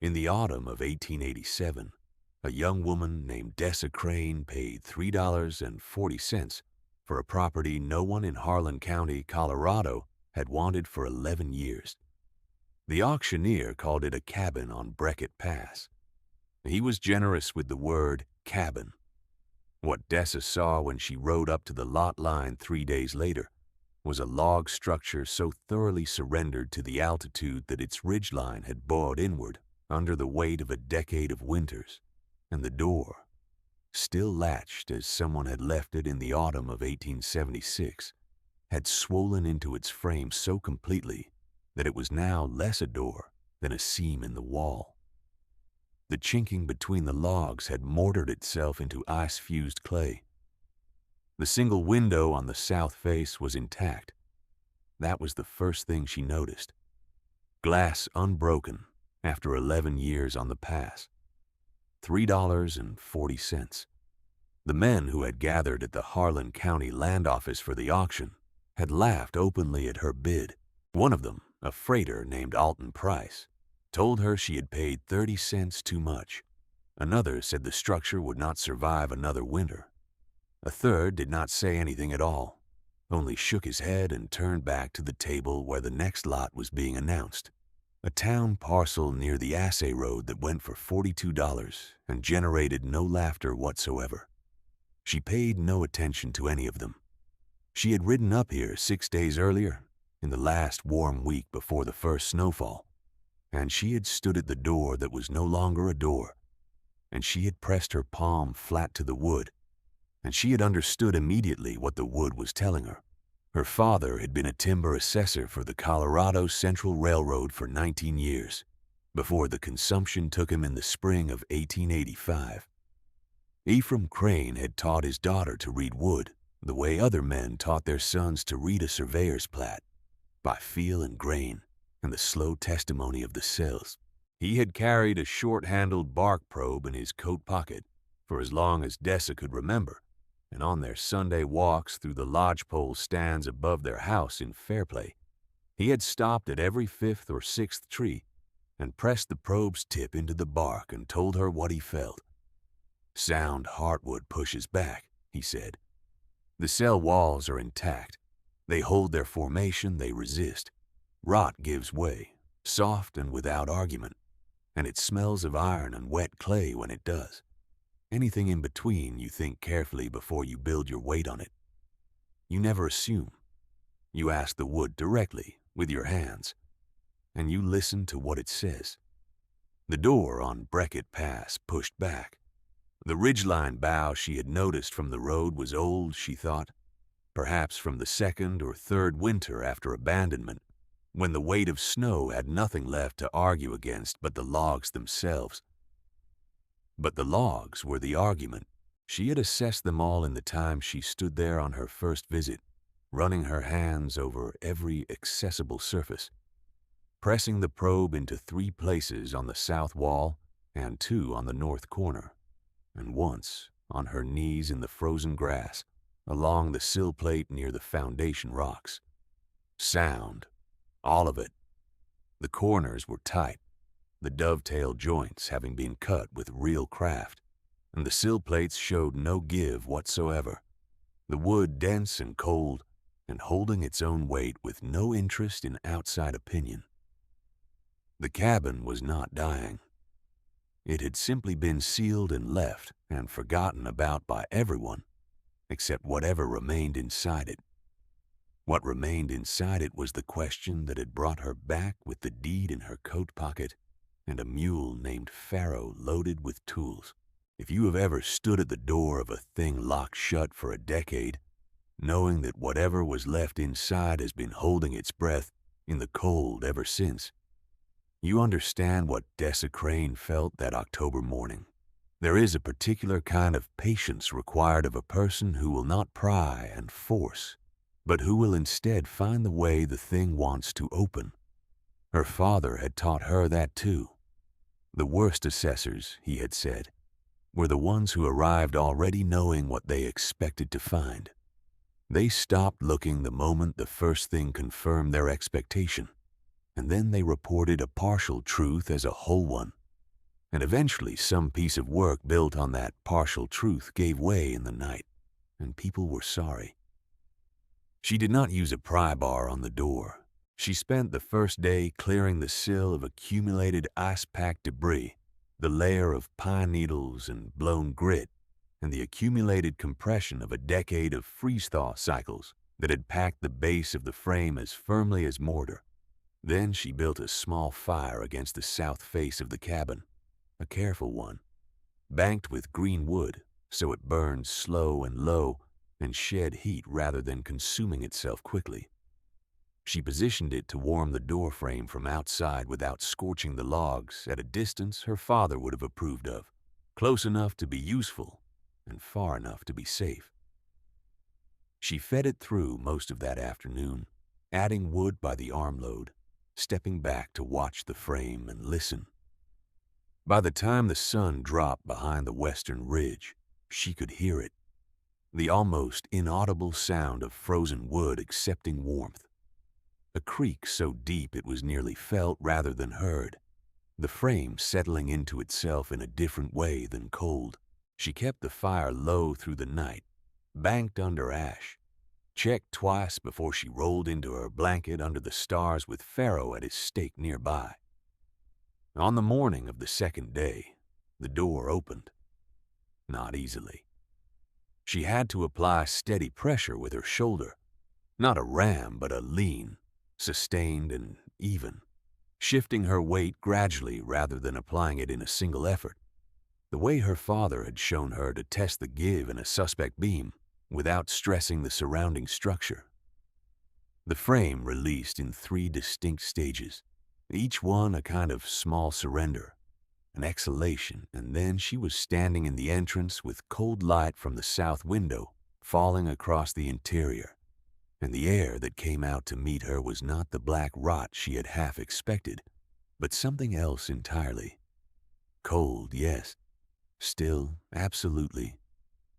In the autumn of 1887, a young woman named Dessa Crane paid $3.40 for a property no one in Harlan County, Colorado had wanted for 11 years. The auctioneer called it a cabin on Breckett Pass. He was generous with the word cabin. What Dessa saw when she rode up to the lot line 3 days later was a log structure so thoroughly surrendered to the altitude that its ridgeline had bowed inward under the weight of a decade of winters, and the door, still latched as someone had left it in the autumn of 1876, had swollen into its frame so completely that it was now less a door than a seam in the wall. The chinking between the logs had mortared itself into ice-fused clay. The single window on the south face was intact. That was the first thing she noticed. Glass unbroken after 11 years on the pass. $3.40. The men who had gathered at the Harlan County Land Office for the auction had laughed openly at her bid. One of them, a freighter named Alton Price, told her she had paid 30 cents too much. Another said the structure would not survive another winter. A third did not say anything at all, only shook his head and turned back to the table where the next lot was being announced. A town parcel near the Assay Road that went for $42 and generated no laughter whatsoever. She paid no attention to any of them. She had ridden up here 6 days earlier, in the last warm week before the first snowfall, and she had stood at the door that was no longer a door, and she had pressed her palm flat to the wood, and she had understood immediately what the wood was telling her. Her father had been a timber assessor for the Colorado Central Railroad for 19 years, before the consumption took him in the spring of 1885. Ephraim Crane had taught his daughter to read wood the way other men taught their sons to read a surveyor's plat, by feel and grain and the slow testimony of the cells. He had carried a short-handled bark probe in his coat pocket for as long as Dessa could remember, and on their Sunday walks through the lodgepole stands above their house in Fairplay, he had stopped at every fifth or sixth tree and pressed the probe's tip into the bark and told her what he felt. "Sound heartwood pushes back," he said. "The cell walls are intact. They hold their formation, they resist. Rot gives way, soft and without argument, and it smells of iron and wet clay when it does. Anything in between, you think carefully before you build your weight on it. You never assume. You ask the wood directly, with your hands, and you listen to what it says." The door on Breckett Pass pushed back. The ridgeline bough she had noticed from the road was old, she thought, perhaps from the second or third winter after abandonment, when the weight of snow had nothing left to argue against but the logs themselves. But the logs were the argument. She had assessed them all in the time she stood there on her first visit, running her hands over every accessible surface, pressing the probe into 3 places on the south wall and 2 on the north corner, and once on her knees in the frozen grass along the sill plate near the foundation rocks. Sound, all of it. The corners were tight, the dovetail joints having been cut with real craft, and the sill plates showed no give whatsoever. The wood dense and cold, and holding its own weight with no interest in outside opinion. The cabin was not dying. It had simply been sealed and left and forgotten about by everyone, except whatever remained inside it. What remained inside it was the question that had brought her back with the deed in her coat pocket and a mule named Pharaoh loaded with tools. If you have ever stood at the door of a thing locked shut for a decade, knowing that whatever was left inside has been holding its breath in the cold ever since, you understand what Dessa Crane felt that October morning. There is a particular kind of patience required of a person who will not pry and force, but who will instead find the way the thing wants to open. Her father had taught her that too. The worst assessors, he had said, were the ones who arrived already knowing what they expected to find. They stopped looking the moment the first thing confirmed their expectation, and then they reported a partial truth as a whole one, and eventually some piece of work built on that partial truth gave way in the night, and people were sorry. She did not use a pry bar on the door. She spent the first day clearing the sill of accumulated ice-packed debris, the layer of pine needles and blown grit, and the accumulated compression of a decade of freeze-thaw cycles that had packed the base of the frame as firmly as mortar. Then she built a small fire against the south face of the cabin, a careful one, banked with green wood so it burned slow and low and shed heat rather than consuming itself quickly. She positioned it to warm the door frame from outside without scorching the logs at a distance her father would have approved of, close enough to be useful and far enough to be safe. She fed it through most of that afternoon, adding wood by the armload, stepping back to watch the frame and listen. By the time the sun dropped behind the western ridge, she could hear it, the almost inaudible sound of frozen wood accepting warmth. A creak so deep it was nearly felt rather than heard, the frame settling into itself in a different way than cold. She kept the fire low through the night, banked under ash, checked twice before she rolled into her blanket under the stars with Pharaoh at his stake nearby. On the morning of the second day, the door opened. Not easily. She had to apply steady pressure with her shoulder, not a ram but a lean, sustained and even, shifting her weight gradually rather than applying it in a single effort, the way her father had shown her to test the give in a suspect beam without stressing the surrounding structure. The frame released in 3 distinct stages, each one a kind of small surrender, an exhalation, and then she was standing in the entrance with cold light from the south window falling across the interior, and the air that came out to meet her was not the black rot she had half expected, but something else entirely. Cold, yes, still, absolutely,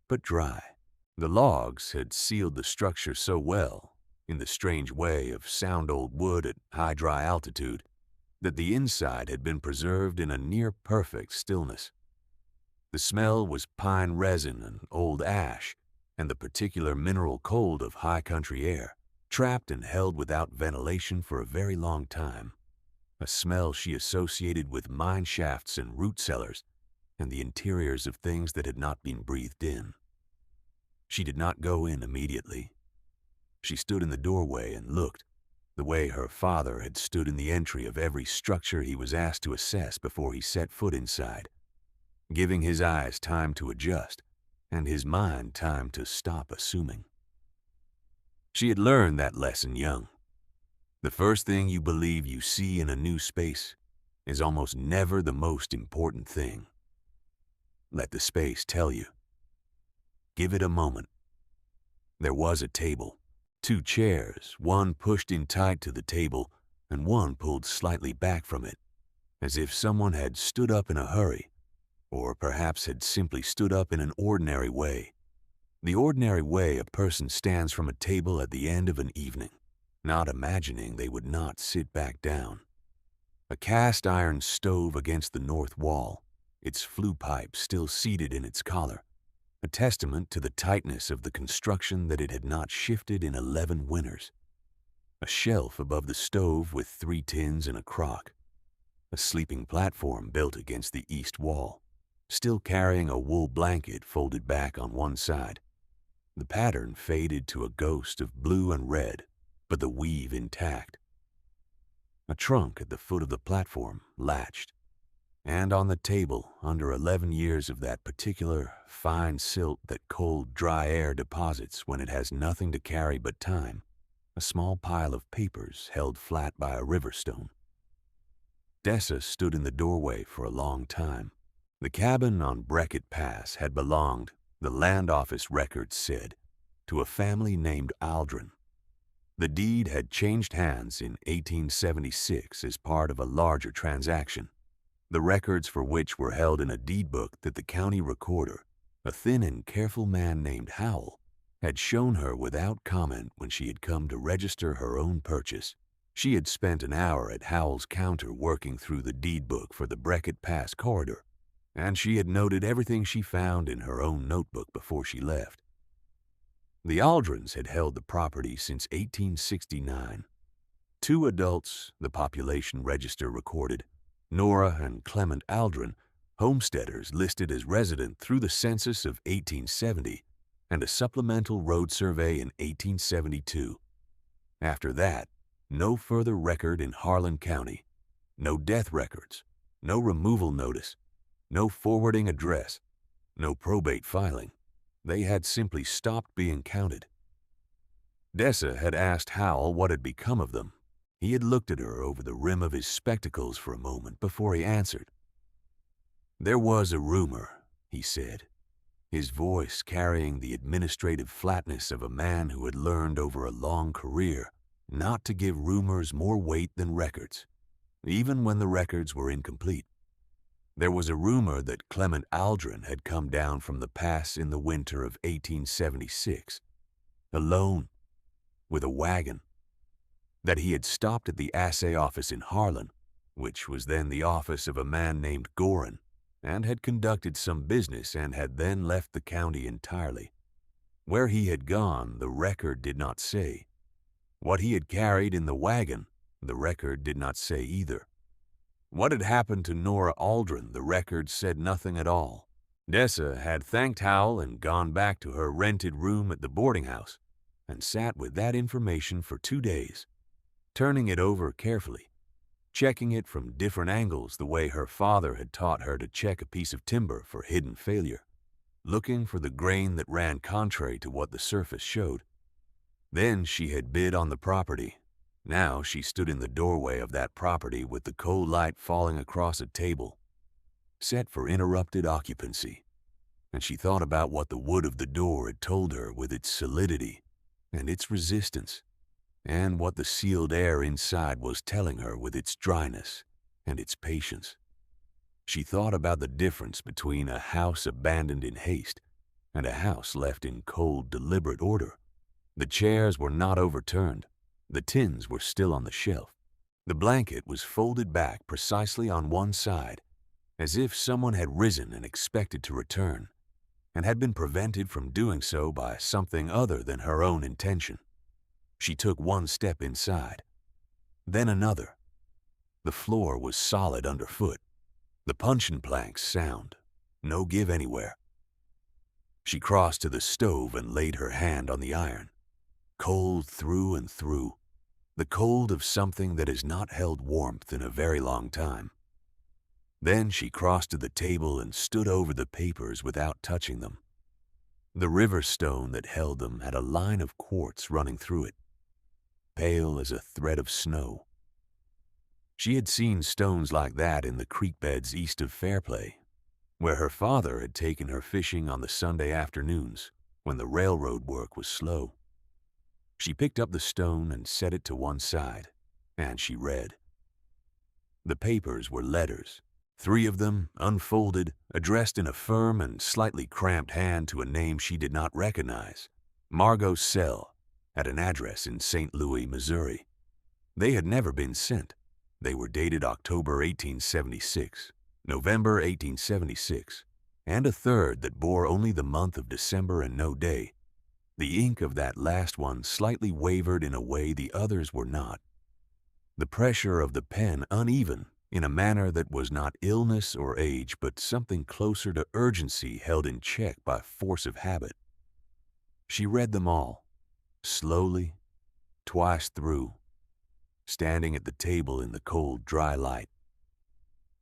but dry. The logs had sealed the structure so well, in the strange way of sound old wood at high dry altitude, that the inside had been preserved in a near-perfect stillness. The smell was pine resin and old ash, and the particular mineral cold of high country air, trapped and held without ventilation for a very long time, a smell she associated with mine shafts and root cellars and the interiors of things that had not been breathed in. She did not go in immediately. She stood in the doorway and looked, the way her father had stood in the entry of every structure he was asked to assess before he set foot inside, giving his eyes time to adjust and his mind time to stop assuming. She had learned that lesson young. The first thing you believe you see in a new space is almost never the most important thing. Let the space tell you. Give it a moment. There was a table, 2 chairs, one pushed in tight to the table and one pulled slightly back from it, as if someone had stood up in a hurry, or perhaps had simply stood up in an ordinary way. The ordinary way a person stands from a table at the end of an evening, not imagining they would not sit back down. A cast iron stove against the north wall, its flue pipe still seated in its collar, a testament to the tightness of the construction that it had not shifted in 11 winters. A shelf above the stove with 3 tins and a crock. A sleeping platform built against the east wall, still carrying a wool blanket folded back on one side. The pattern faded to a ghost of blue and red, but the weave intact. A trunk at the foot of the platform, latched, and on the table, under 11 years of that particular fine silt that cold, dry air deposits when it has nothing to carry but time, a small pile of papers held flat by a river stone. Dessa stood in the doorway for a long time. The cabin on Breckett Pass had belonged, the land office records said, to a family named Aldrin. The deed had changed hands in 1876 as part of a larger transaction, the records for which were held in a deed book that the county recorder, a thin and careful man named Howell, had shown her without comment when she had come to register her own purchase. She had spent an hour at Howell's counter working through the deed book for the Breckett Pass corridor, and she had noted everything she found in her own notebook before she left. The Aldrins had held the property since 1869. 2 adults, the population register recorded, Nora and Clement Aldrin, homesteaders listed as resident through the census of 1870 and a supplemental road survey in 1872. After that, no further record in Harlan County, no death records, no removal notice, no forwarding address, no probate filing. They had simply stopped being counted. Dessa had asked Howell what had become of them. He had looked at her over the rim of his spectacles for a moment before he answered. "There was a rumor," he said, his voice carrying the administrative flatness of a man who had learned over a long career not to give rumors more weight than records, even when the records were incomplete. There was a rumor that Clement Aldrin had come down from the pass in the winter of 1876, alone, with a wagon, that he had stopped at the assay office in Harlan, which was then the office of a man named Gorin, and had conducted some business and had then left the county entirely. Where he had gone, the record did not say. What he had carried in the wagon, the record did not say either. What had happened to Nora Aldrin, the record said nothing at all. Dessa had thanked Howell and gone back to her rented room at the boarding house and sat with that information for 2 days, turning it over carefully, checking it from different angles the way her father had taught her to check a piece of timber for hidden failure, looking for the grain that ran contrary to what the surface showed. Then she had bid on the property. Now she stood in the doorway of that property with the cold light falling across a table, set for interrupted occupancy, and she thought about what the wood of the door had told her with its solidity and its resistance, and what the sealed air inside was telling her with its dryness and its patience. She thought about the difference between a house abandoned in haste and a house left in cold, deliberate order. The chairs were not overturned. The tins were still on the shelf. The blanket was folded back precisely on one side, as if someone had risen and expected to return, and had been prevented from doing so by something other than her own intention. She took one step inside, then another. The floor was solid underfoot. The puncheon planks sound, no give anywhere. She crossed to the stove and laid her hand on the iron, cold through and through, the cold of something that has not held warmth in a very long time. Then she crossed to the table and stood over the papers without touching them. The river stone that held them had a line of quartz running through it, pale as a thread of snow. She had seen stones like that in the creek beds east of Fairplay, where her father had taken her fishing on the Sunday afternoons when the railroad work was slow. She picked up the stone and set it to one side, and she read. The papers were letters, 3 of them, unfolded, addressed in a firm and slightly cramped hand to a name she did not recognize, Margot Sell, at an address in St. Louis, Missouri. They had never been sent. They were dated October 1876, November 1876, and a third that bore only the month of December and no day. The ink of that last one slightly wavered in a way the others were not. The pressure of the pen uneven in a manner that was not illness or age, but something closer to urgency held in check by force of habit. She read them all, slowly, twice through, standing at the table in the cold, dry light.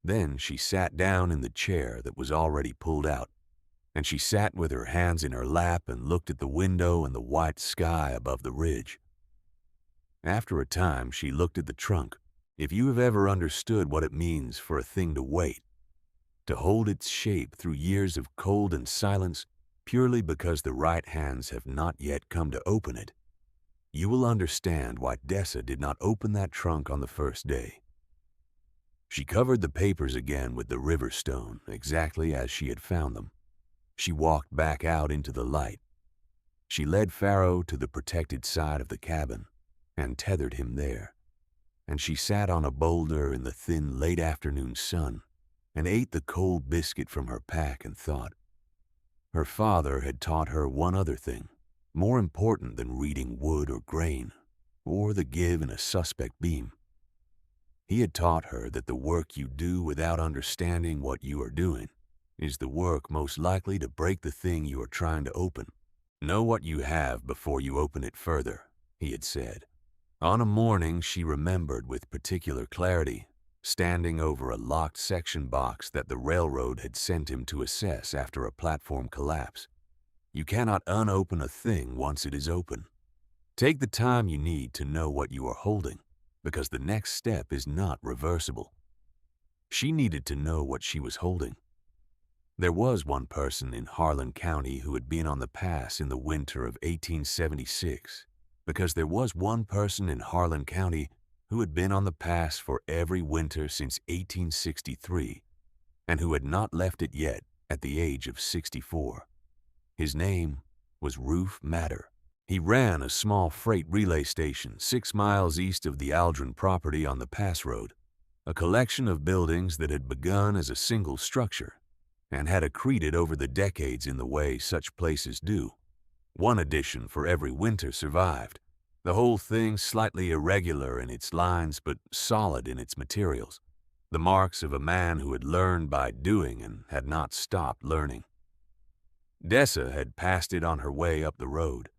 Then she sat down in the chair that was already pulled out, and she sat with her hands in her lap and looked at the window and the white sky above the ridge. After a time, she looked at the trunk. If you have ever understood what it means for a thing to wait, to hold its shape through years of cold and silence purely because the right hands have not yet come to open it, you will understand why Dessa did not open that trunk on the first day. She covered the papers again with the river stone, exactly as she had found them. She walked back out into the light. She led Pharaoh to the protected side of the cabin and tethered him there. and she sat on a boulder in the thin late afternoon sun and ate the cold biscuit from her pack and thought. Her father had taught her one other thing, more important than reading wood or grain, or the give in a suspect beam. He had taught her that the work you do without understanding what you are doing is the work most likely to break the thing you are trying to open. Know what you have before you open it further, he had said. On a morning she remembered with particular clarity, standing over a locked section box that the railroad had sent him to assess after a platform collapse. You cannot unopen a thing once it is open. Take the time you need to know what you are holding, because the next step is not reversible. She needed to know what she was holding. There was one person in Harlan County who had been on the pass in the winter of 1876, because there was one person in Harlan County who had been on the pass for every winter since 1863, and who had not left it yet at the age of 64. His name was Rufe Matter. He ran a small freight relay station 6 miles east of the Aldrin property on the pass road, a collection of buildings that had begun as a single structure and had accreted over the decades in the way such places do. One addition for every winter survived, the whole thing slightly irregular in its lines but solid in its materials, the marks of a man who had learned by doing and had not stopped learning. Dessa had passed it on her way up the road.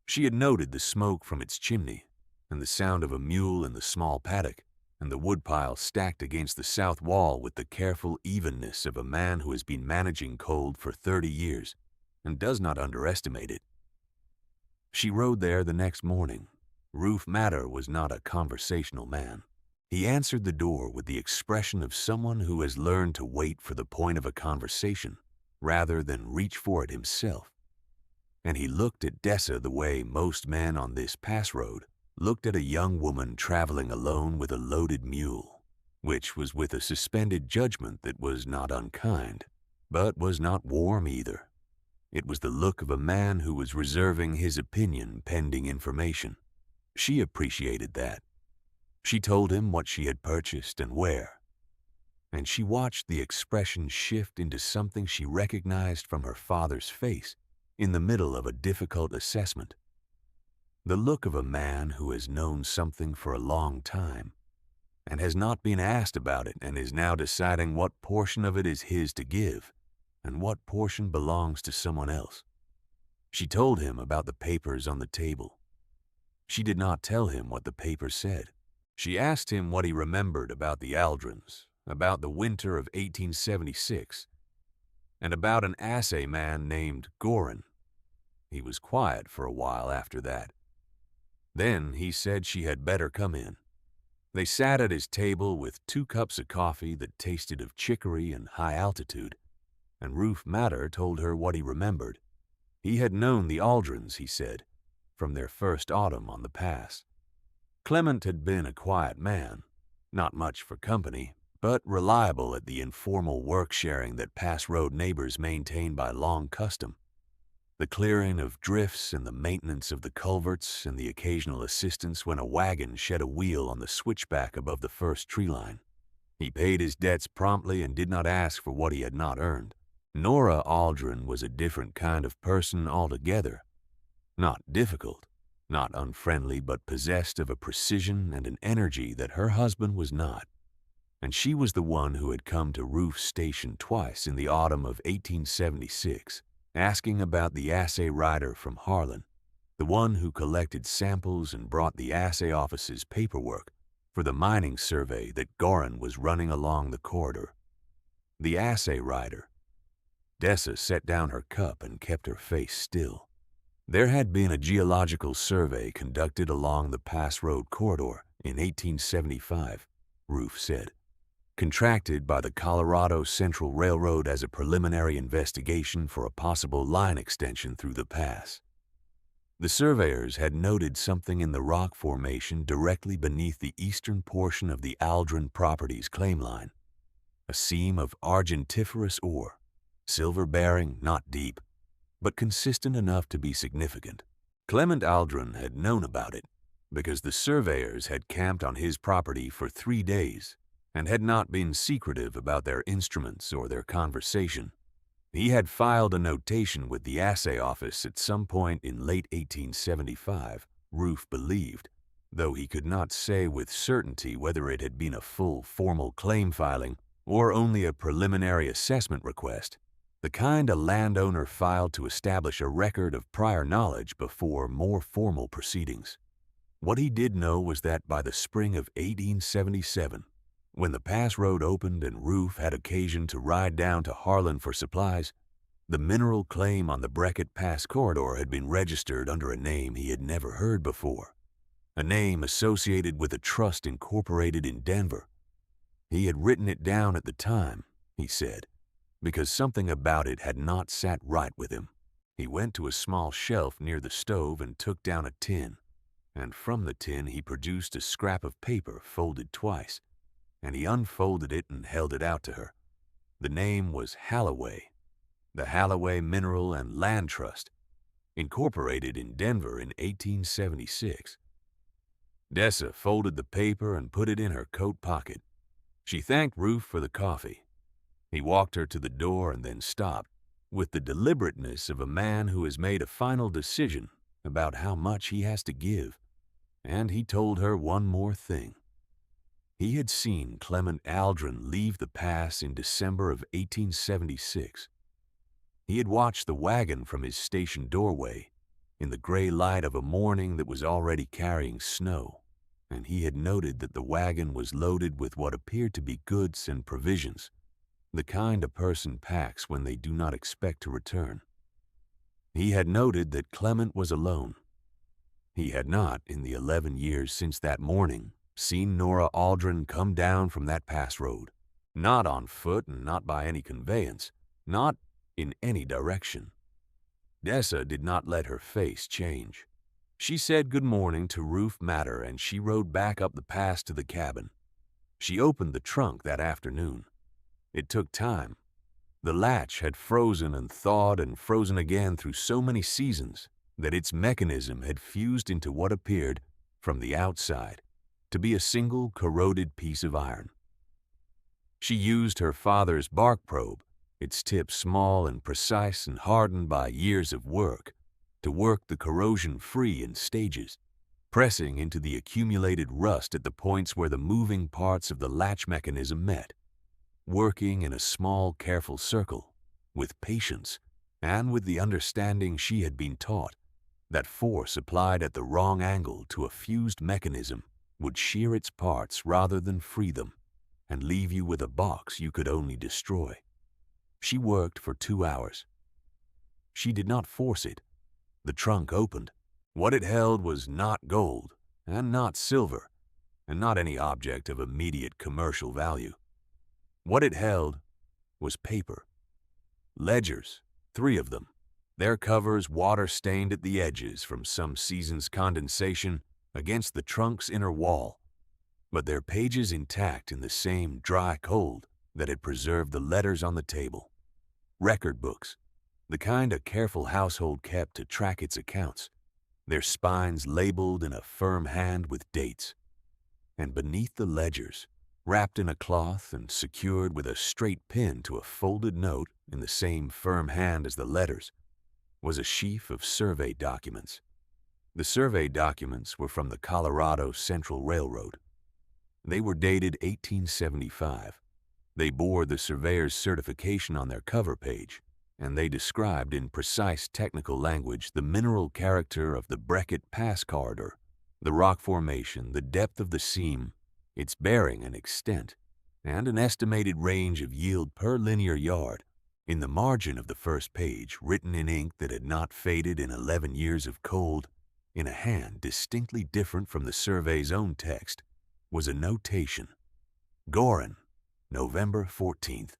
She had noted the smoke from its chimney, and the sound of a mule in the small paddock, and the woodpile stacked against the south wall with the careful evenness of a man who has been managing cold for 30 years and does not underestimate it. She rode there the next morning. Rufe Matter was not a conversational man. He answered the door with the expression of someone who has learned to wait for the point of a conversation rather than reach for it himself. And he looked at Dessa the way most men on this pass road looked at a young woman traveling alone with a loaded mule, which was with a suspended judgment that was not unkind, but was not warm either. It was the look of a man who was reserving his opinion pending information. She appreciated that. She told him what she had purchased and where, and she watched the expression shift into something she recognized from her father's face in the middle of a difficult assessment. The look of a man who has known something for a long time and has not been asked about it and is now deciding what portion of it is his to give and what portion belongs to someone else. She told him about the papers on the table. She did not tell him what the papers said. She asked him what he remembered about the Aldrins, about the winter of 1876, and about an assay man named Gorin. He was quiet for a while after that. Then he said she had better come in. They sat at his table with 2 cups of coffee that tasted of chicory and high altitude, and Rufe Matter told her what he remembered. He had known the Aldrins, he said, from their first autumn on the pass. Clement had been a quiet man, not much for company, but reliable at the informal work-sharing that pass road neighbors maintain by long custom. The clearing of drifts and the maintenance of the culverts and the occasional assistance when a wagon shed a wheel on the switchback above the first tree line. He paid his debts promptly and did not ask for what he had not earned. Nora Aldrin was a different kind of person altogether. Not difficult, not unfriendly, but possessed of a precision and an energy that her husband was not. And she was the one who had come to Rufe's station twice in the autumn of 1876. Asking about the assay rider from Harlan, the one who collected samples and brought the assay office's paperwork for the mining survey that Gorin was running along the corridor. The assay rider. Dessa set down her cup and kept her face still. There had been a geological survey conducted along the Pass Road corridor in 1875, Rufe said, contracted by the Colorado Central Railroad as a preliminary investigation for a possible line extension through the pass. The surveyors had noted something in the rock formation directly beneath the eastern portion of the Aldrin Properties claim line, a seam of argentiferous ore, silver-bearing, not deep, but consistent enough to be significant. Clement Aldrin had known about it, because the surveyors had camped on his property for 3 days and had not been secretive about their instruments or their conversation. He had filed a notation with the assay office at some point in late 1875, Roof believed, though he could not say with certainty whether it had been a full formal claim filing or only a preliminary assessment request, the kind a landowner filed to establish a record of prior knowledge before more formal proceedings. What he did know was that by the spring of 1877, when the pass road opened and Roof had occasion to ride down to Harlan for supplies, the mineral claim on the Brackett Pass corridor had been registered under a name he had never heard before, a name associated with a trust incorporated in Denver. He had written it down at the time, he said, because something about it had not sat right with him. He went to a small shelf near the stove and took down a tin, and from the tin he produced a scrap of paper folded twice, and he unfolded it and held it out to her. The name was Halloway, the Halloway Mineral and Land Trust, incorporated in Denver in 1876. Dessa folded the paper and put it in her coat pocket. She thanked Roof for the coffee. He walked her to the door and then stopped, with the deliberateness of a man who has made a final decision about how much he has to give, and he told her one more thing. He had seen Clement Aldrin leave the pass in December of 1876. He had watched the wagon from his station doorway in the gray light of a morning that was already carrying snow, and he had noted that the wagon was loaded with what appeared to be goods and provisions, the kind a person packs when they do not expect to return. He had noted that Clement was alone. He had not, in the 11 years since that morning, seen Nora Aldrin come down from that pass road, not on foot and not by any conveyance, not in any direction. Dessa did not let her face change. She said good morning to Roof Matter and she rode back up the pass to the cabin. She opened the trunk that afternoon. It took time. The latch had frozen and thawed and frozen again through so many seasons that its mechanism had fused into what appeared, from the outside, to be a single corroded piece of iron. She used her father's bark probe, its tip small and precise and hardened by years of work, to work the corrosion free in stages, pressing into the accumulated rust at the points where the moving parts of the latch mechanism met, working in a small, careful circle, with patience and with the understanding she had been taught that force applied at the wrong angle to a fused mechanism would shear its parts rather than free them and leave you with a box you could only destroy. She worked for 2 hours. She did not force it. The trunk opened. What it held was not gold, and not silver, and not any object of immediate commercial value. What it held was paper. Ledgers, 3 of them, their covers water-stained at the edges from some season's condensation against the trunk's inner wall, but their pages intact in the same dry cold that had preserved the letters on the table. Record books, the kind a careful household kept to track its accounts, their spines labeled in a firm hand with dates. And beneath the ledgers, wrapped in a cloth and secured with a straight pin to a folded note in the same firm hand as the letters, was a sheaf of survey documents. The survey documents were from the Colorado Central Railroad. They were dated 1875. They bore the surveyor's certification on their cover page, and they described in precise technical language the mineral character of the Brackett Pass corridor, the rock formation, the depth of the seam, its bearing and extent, and an estimated range of yield per linear yard. In the margin of the first page, written in ink that had not faded in 11 years of cold, in a hand distinctly different from the survey's own text, was a notation. Gorin, November 14th,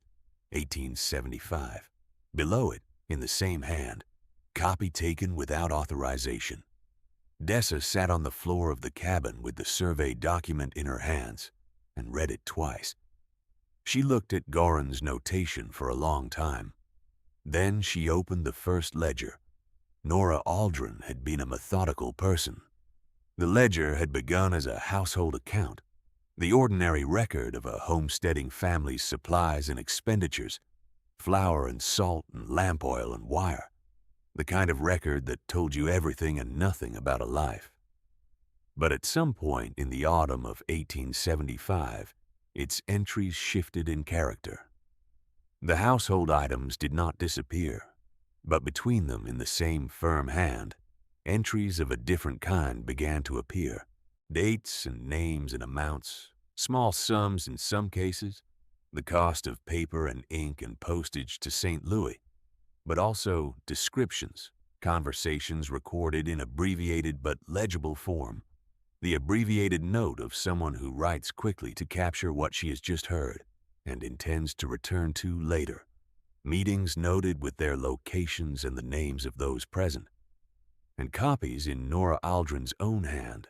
1875. Below it, in the same hand, copy taken without authorization. Dessa sat on the floor of the cabin with the survey document in her hands and read it twice. She looked at Gorin's notation for a long time. Then she opened the first ledger. Nora Aldrin had been a methodical person. The ledger had begun as a household account, the ordinary record of a homesteading family's supplies and expenditures, flour and salt and lamp oil and wire, the kind of record that told you everything and nothing about a life. But at some point in the autumn of 1875, its entries shifted in character. The household items did not disappear, but between them in the same firm hand, entries of a different kind began to appear. Dates and names and amounts, small sums in some cases, the cost of paper and ink and postage to St. Louis, but also descriptions, conversations recorded in abbreviated but legible form, the abbreviated note of someone who writes quickly to capture what she has just heard and intends to return to later, meetings noted with their locations and the names of those present, and copies in Nora Aldrin's own hand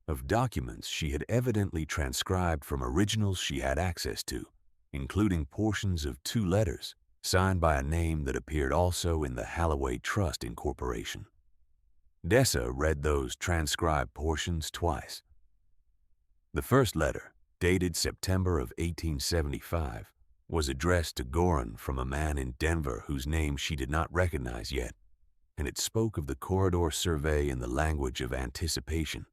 of documents she had evidently transcribed from originals she had access to, including portions of 2 letters signed by a name that appeared also in the Halloway Trust Incorporation. Dessa read those transcribed portions twice. The first letter, dated September of 1875, was addressed to Gorin from a man in Denver whose name she did not recognize yet, and it spoke of the corridor survey in the language of anticipation,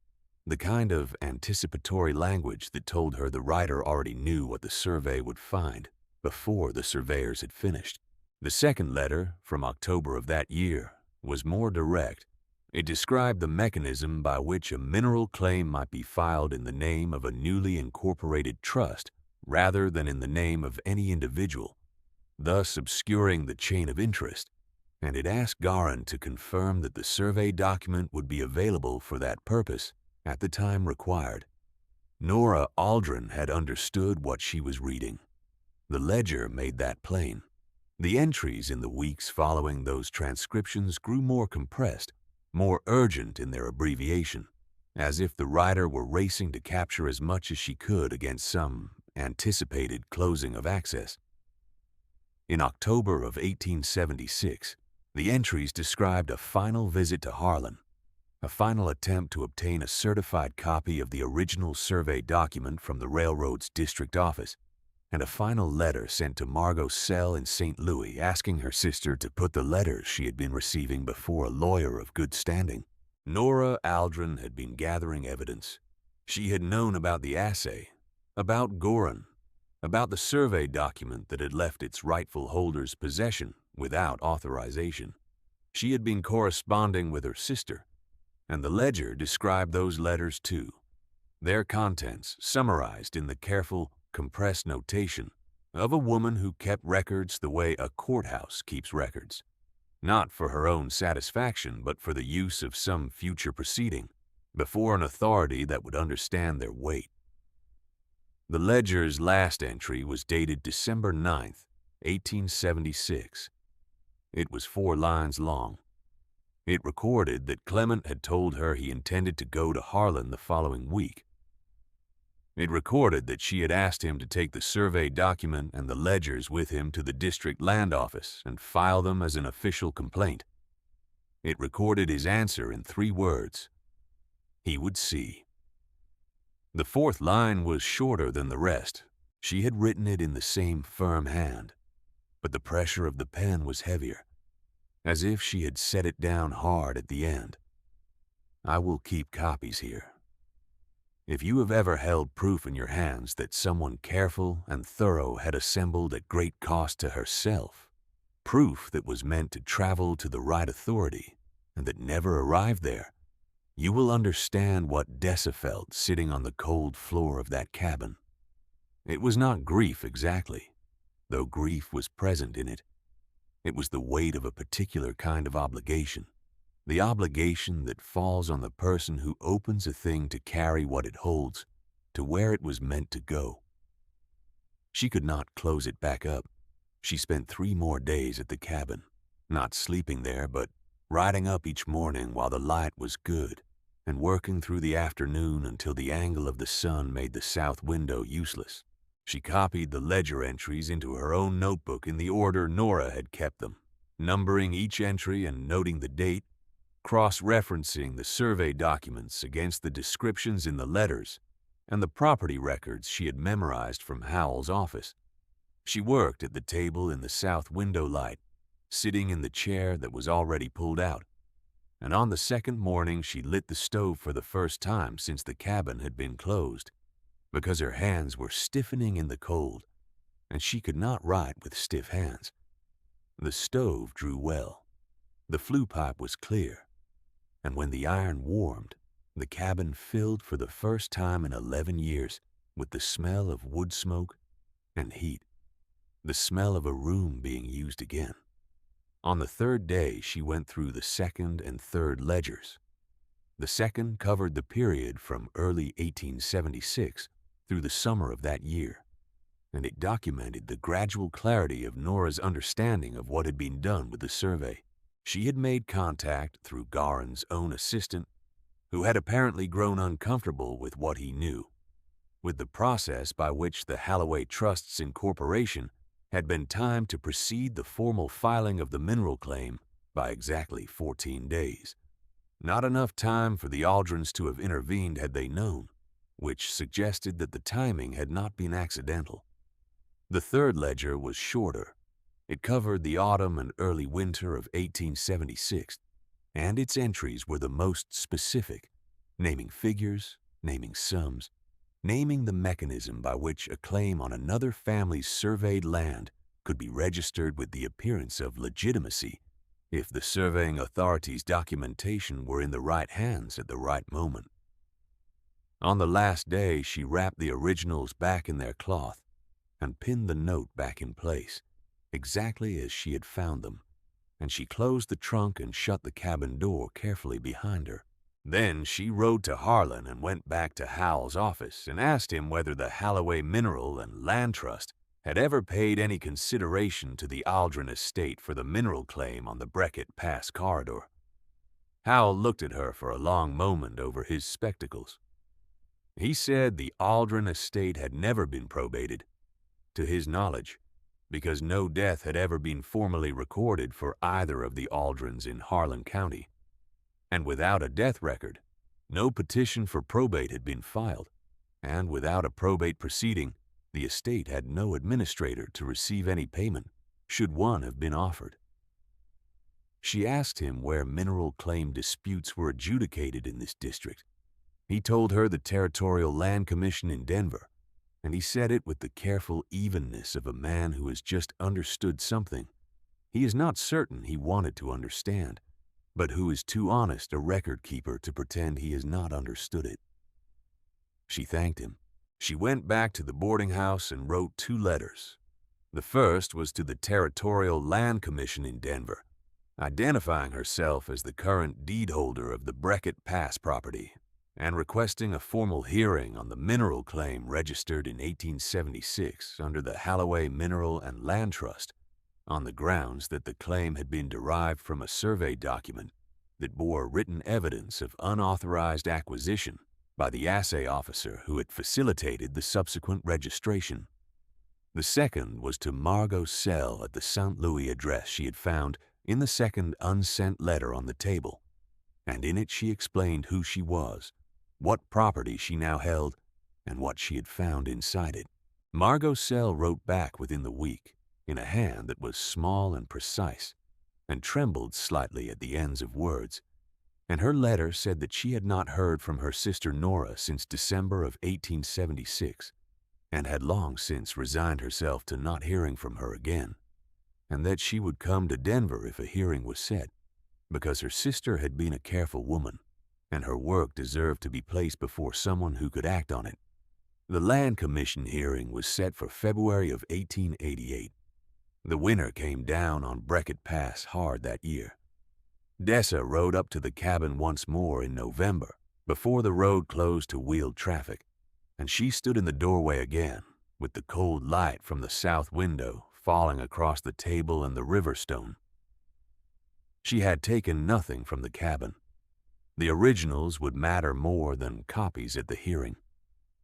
the kind of anticipatory language that told her the writer already knew what the survey would find before the surveyors had finished. The second letter, from October of that year, was more direct. It described the mechanism by which a mineral claim might be filed in the name of a newly incorporated trust rather than in the name of any individual, thus obscuring the chain of interest, and it asked Gorin to confirm that the survey document would be available for that purpose at the time required. Nora Aldrin had understood what she was reading. The ledger made that plain. The entries in the weeks following those transcriptions grew more compressed, more urgent in their abbreviation, as if the writer were racing to capture as much as she could against some anticipated closing of access. In October of 1876, the entries described a final visit to Harlan, a final attempt to obtain a certified copy of the original survey document from the railroad's district office, and a final letter sent to Margot's cell in St. Louis asking her sister to put the letters she had been receiving before a lawyer of good standing. Nora Aldrin had been gathering evidence. She had known about the assay, about Gorin, about the survey document that had left its rightful holder's possession without authorization. She had been corresponding with her sister, and the ledger described those letters too, their contents summarized in the careful, compressed notation of a woman who kept records the way a courthouse keeps records, not for her own satisfaction but for the use of some future proceeding before an authority that would understand their weight. The ledger's last entry was dated December 9th, 1876. It was 4 lines long. It recorded that Clement had told her he intended to go to Harlan the following week. It recorded that she had asked him to take the survey document and the ledgers with him to the district land office and file them as an official complaint. It recorded his answer in 3 words: he would see. The 4th line was shorter than the rest. She had written it in the same firm hand, but the pressure of the pen was heavier, as if she had set it down hard at the end. I will keep copies here. If you have ever held proof in your hands that someone careful and thorough had assembled at great cost to herself, proof that was meant to travel to the right authority and that never arrived there, you will understand what Dessa felt sitting on the cold floor of that cabin. It was not grief exactly, though grief was present in it. It was the weight of a particular kind of obligation, the obligation that falls on the person who opens a thing to carry what it holds to where it was meant to go. She could not close it back up. She spent 3 more days at the cabin, not sleeping there, but riding up each morning while the light was good and working through the afternoon until the angle of the sun made the south window useless. She copied the ledger entries into her own notebook in the order Nora had kept them, numbering each entry and noting the date, cross-referencing the survey documents against the descriptions in the letters and the property records she had memorized from Howell's office. She worked at the table in the south window light, sitting in the chair that was already pulled out, and on the second morning she lit the stove for the first time since the cabin had been closed, because her hands were stiffening in the cold, and she could not write with stiff hands. The stove drew well. The flue pipe was clear, and when the iron warmed, the cabin filled for the first time in 11 years with the smell of wood smoke and heat, the smell of a room being used again. On the third day, she went through the second and third ledgers. The second covered the period from early 1876 through the summer of that year, and it documented the gradual clarity of Nora's understanding of what had been done with the survey. She had made contact through Garin's own assistant, who had apparently grown uncomfortable with what he knew, with the process by which the Halloway Trusts Incorporation had been timed to precede the formal filing of the mineral claim by exactly 14 days. Not enough time for the Aldrins to have intervened had they known, which suggested that the timing had not been accidental. The third ledger was shorter. It covered the autumn and early winter of 1876, and its entries were the most specific, naming figures, naming sums, naming the mechanism by which a claim on another family's surveyed land could be registered with the appearance of legitimacy if the surveying authorities' documentation were in the right hands at the right moment. On the last day, she wrapped the originals back in their cloth and pinned the note back in place, exactly as she had found them, and she closed the trunk and shut the cabin door carefully behind her. Then she rode to Harlan and went back to Howell's office and asked him whether the Halloway Mineral and Land Trust had ever paid any consideration to the Aldrin estate for the mineral claim on the Breckett Pass corridor. Howell looked at her for a long moment over his spectacles. He said the Aldrin estate had never been probated, to his knowledge, because no death had ever been formally recorded for either of the Aldrins in Harlan County. And without a death record, no petition for probate had been filed, and without a probate proceeding, the estate had no administrator to receive any payment, should one have been offered. She asked him where mineral claim disputes were adjudicated in this district. He told her the Territorial Land Commission in Denver, and he said it with the careful evenness of a man who has just understood something he is not certain he wanted to understand, but who is too honest a record keeper to pretend he has not understood it. She thanked him. She went back to the boarding house and wrote 2 letters. The first was to the Territorial Land Commission in Denver, identifying herself as the current deed holder of the Breckett Pass property and requesting a formal hearing on the mineral claim registered in 1876 under the Halloway Mineral and Land Trust, on the grounds that the claim had been derived from a survey document that bore written evidence of unauthorized acquisition by the assay officer who had facilitated the subsequent registration. The second was to Margot Sell at the St. Louis address she had found in the second unsent letter on the table, and in it she explained who she was, what property she now held, and what she had found inside it. Margot Sell wrote back within the week, in a hand that was small and precise, and trembled slightly at the ends of words, and her letter said that she had not heard from her sister Nora since December of 1876, and had long since resigned herself to not hearing from her again, and that she would come to Denver if a hearing was set, because her sister had been a careful woman, and her work deserved to be placed before someone who could act on it. The Land Commission hearing was set for February of 1888. The winter came down on Breckett Pass hard that year. Dessa rode up to the cabin once more in November, before the road closed to wheeled traffic, and she stood in the doorway again, with the cold light from the south window falling across the table and the river stone. She had taken nothing from the cabin. The originals would matter more than copies at the hearing,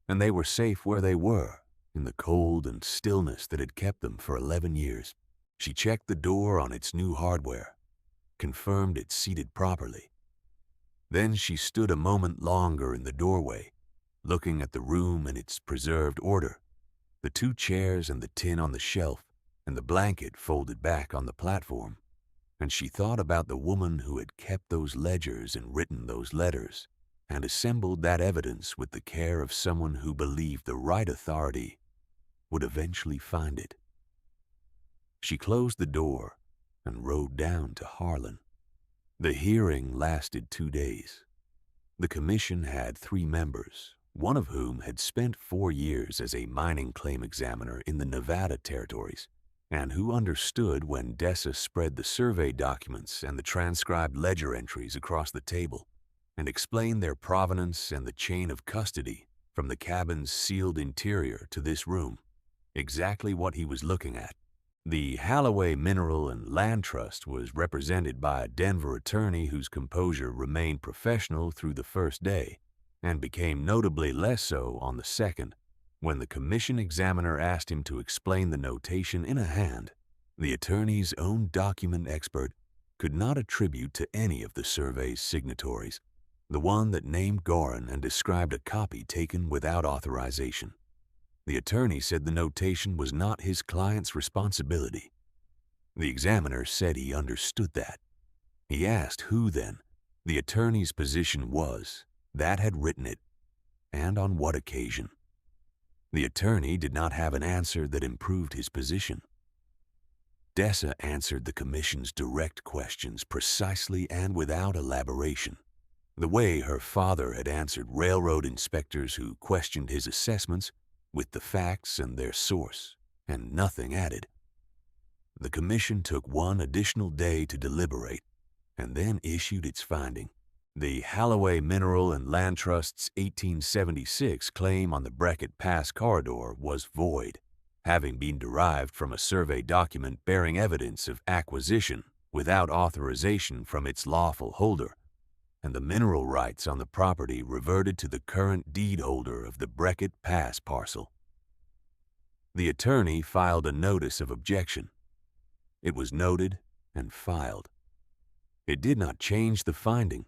and they were safe where they were, in the cold and stillness that had kept them for 11 years. She checked the door on its new hardware, confirmed it seated properly, Then she stood a moment longer in the doorway, looking at the room in its preserved order, the 2 chairs and the tin on the shelf, and the blanket folded back on the platform. And she thought about the woman who had kept those ledgers and written those letters, and assembled that evidence with the care of someone who believed the right authority would eventually find it. She closed the door and rode down to Harlan. The hearing lasted 2 days. The commission had 3 members, one of whom had spent 4 years as a mining claim examiner in the Nevada territories, and who understood when Dessa spread the survey documents and the transcribed ledger entries across the table and explained their provenance and the chain of custody from the cabin's sealed interior to this room, exactly what he was looking at. The Halloway Mineral and Land Trust was represented by a Denver attorney whose composure remained professional through the first day and became notably less so on the second, when the commission examiner asked him to explain the notation in a hand the attorney's own document expert could not attribute to any of the survey's signatories, the one that named Gorin and described a copy taken without authorization. The attorney said the notation was not his client's responsibility. The examiner said he understood that. He asked who, then, the attorney's position was that had written it, and on what occasion. The attorney did not have an answer that improved his position. Dessa answered the commission's direct questions precisely and without elaboration, the way her father had answered railroad inspectors who questioned his assessments with the facts and their source, and nothing added. The commission took 1 additional day to deliberate, and then issued its finding. The Halloway Mineral and Land Trust's 1876 claim on the Brackett Pass corridor was void, having been derived from a survey document bearing evidence of acquisition without authorization from its lawful holder, and the mineral rights on the property reverted to the current deed holder of the Brackett Pass parcel. The attorney filed a notice of objection. It was noted and filed. It did not change the finding.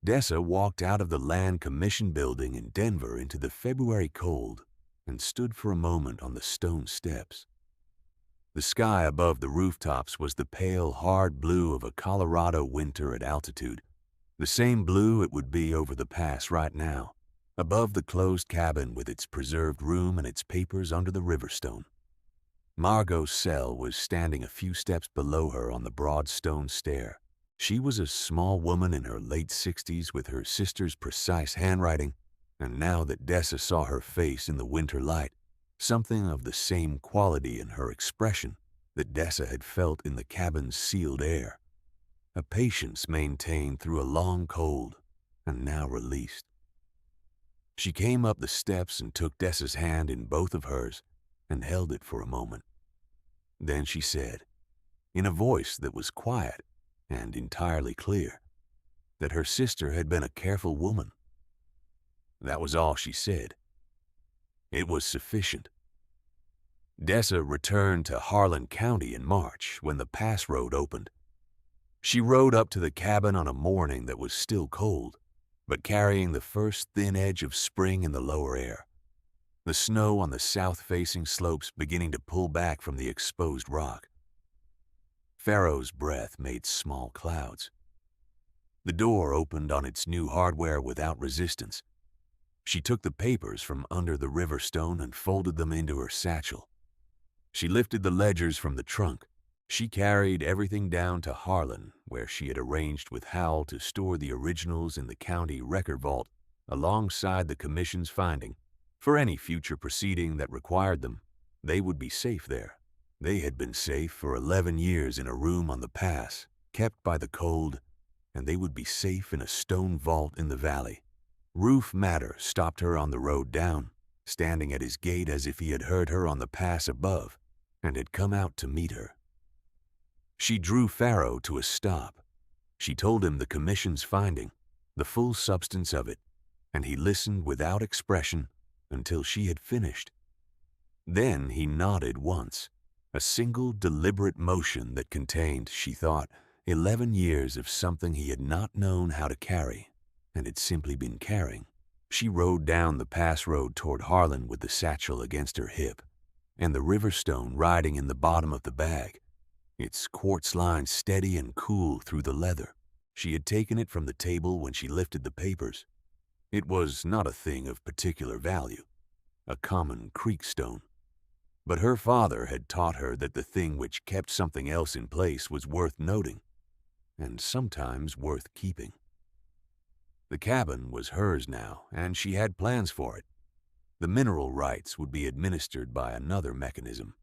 Dessa walked out of the Land Commission building in Denver into the February cold and stood for a moment on the stone steps. The sky above the rooftops was the pale, hard blue of a Colorado winter at altitude, the same blue it would be over the pass right now, above the closed cabin with its preserved room and its papers under the riverstone. Margot's cell was standing a few steps below her on the broad stone stair. She was a small woman in her late 60s with her sister's precise handwriting, and now that Dessa saw her face in the winter light, something of the same quality in her expression that Dessa had felt in the cabin's sealed air, a patience maintained through a long cold and now released. She came up the steps and took Dessa's hand in both of hers and held it for a moment. Then she said, in a voice that was quiet and entirely clear, that her sister had been a careful woman. That was all she said. It was sufficient. Dessa returned to Harlan County in March when the pass road opened. She rode up to the cabin on a morning that was still cold, but carrying the first thin edge of spring in the lower air, the snow on the south-facing slopes beginning to pull back from the exposed rock. Pharaoh's breath made small clouds. The door opened on its new hardware without resistance. She took the papers from under the river stone and folded them into her satchel. She lifted the ledgers from the trunk. She carried everything down to Harlan, where she had arranged with Howell to store the originals in the county record vault alongside the commission's finding. For any future proceeding that required them, they would be safe there. They had been safe for 11 years in a room on the pass, kept by the cold, and they would be safe in a stone vault in the valley. Roof Matter stopped her on the road down, standing at his gate as if he had heard her on the pass above and had come out to meet her. She drew Pharaoh to a stop. She told him the commission's finding, the full substance of it, and he listened without expression until she had finished. Then he nodded once, a single deliberate motion that contained, she thought, 11 years of something he had not known how to carry, and had simply been carrying. She rode down the pass road toward Harlan with the satchel against her hip, and the river stone riding in the bottom of the bag, its quartz line steady and cool through the leather. She had taken it from the table when she lifted the papers. It was not a thing of particular value, a common creek stone. But her father had taught her that the thing which kept something else in place was worth noting, and sometimes worth keeping. The cabin was hers now, and she had plans for it. The mineral rights would be administered by another mechanism,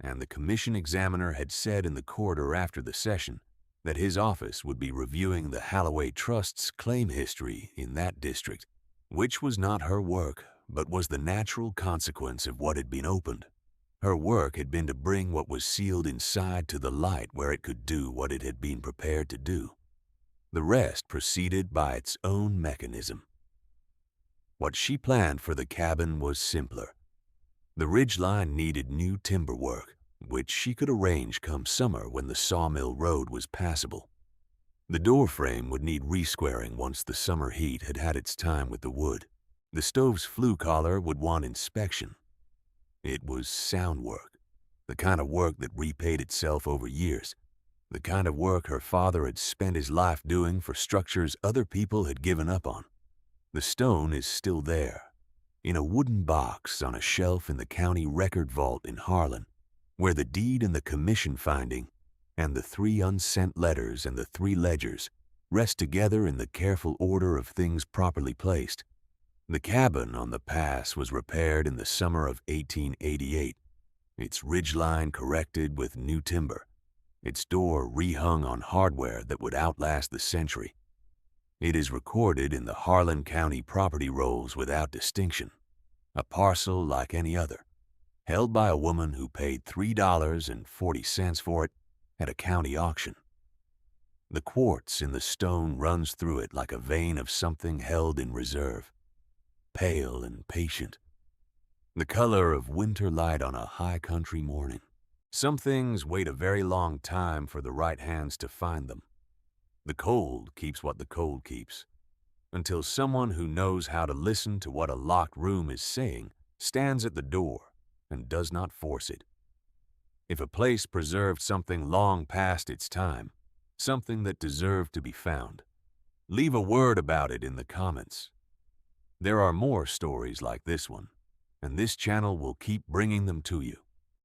and the commission examiner had said in the corridor after the session that his office would be reviewing the Halloway Trust's claim history in that district, which was not her work, but was the natural consequence of what had been opened. Her work had been to bring what was sealed inside to the light where it could do what it had been prepared to do. The rest proceeded by its own mechanism. What she planned for the cabin was simpler. The ridgeline needed new timber work, which she could arrange come summer when the sawmill road was passable. The door frame would need resquaring once the summer heat had had its time with the wood. The stove's flue collar would want inspection. It was sound work, the kind of work that repaid itself over years, the kind of work her father had spent his life doing for structures other people had given up on. The stone is still there, in a wooden box on a shelf in the county record vault in Harlan, where the deed and the commission finding and the 3 unsent letters and the 3 ledgers rest together in the careful order of things properly placed. The cabin on the pass was repaired in the summer of 1888, its ridgeline corrected with new timber, its door rehung on hardware that would outlast the century. It is recorded in the Harlan County property rolls without distinction, a parcel like any other, held by a woman who paid $3.40 for it at a county auction. The quartz in the stone runs through it like a vein of something held in reserve, pale and patient, the color of winter light on a high country morning. Some things wait a very long time for the right hands to find them. The cold keeps what the cold keeps, until someone who knows how to listen to what a locked room is saying stands at the door and does not force it. If a place preserved something long past its time, something that deserved to be found, leave a word about it in the comments. There are more stories like this one, and this channel will keep bringing them to you.